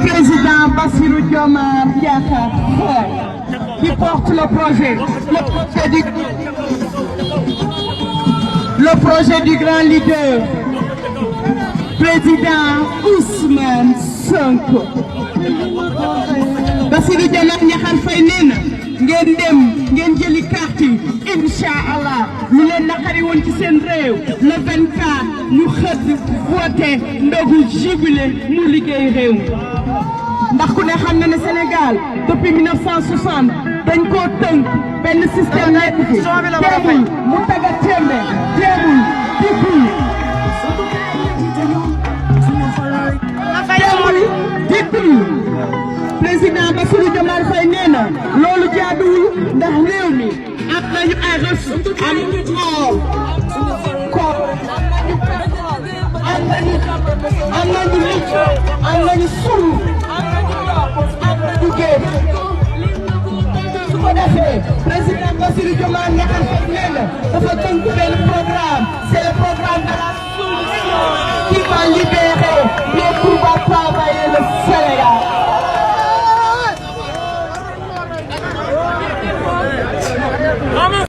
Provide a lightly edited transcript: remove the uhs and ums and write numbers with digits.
Président Bassirou Diomaye Diakhar Faye qui porte le projet du grand leader, président Ousmane Sonko. Bassirou Diomaye Diakhar Faye nee na ngeen dem ngeen jëli carte yi incha allah lu leen naqari woon ci seen réew le 24 ñu xëdd voté ndogu jubilé mu liggéey réew ndax ku ne xam na ne Sénégal depuis 1960 dañ koo tënk benn système nekk fi teewul mu taga tembe teewul dikkul président Bassirou Diomaye Faye nee na loolu jaaduwul ndax réew mi am nañu ay ressources am or koor am nañu licc am nañu suuf am nañu géej su ko defee président Bassirou Diomaye Diakhar Faye nee na dafa tënk benn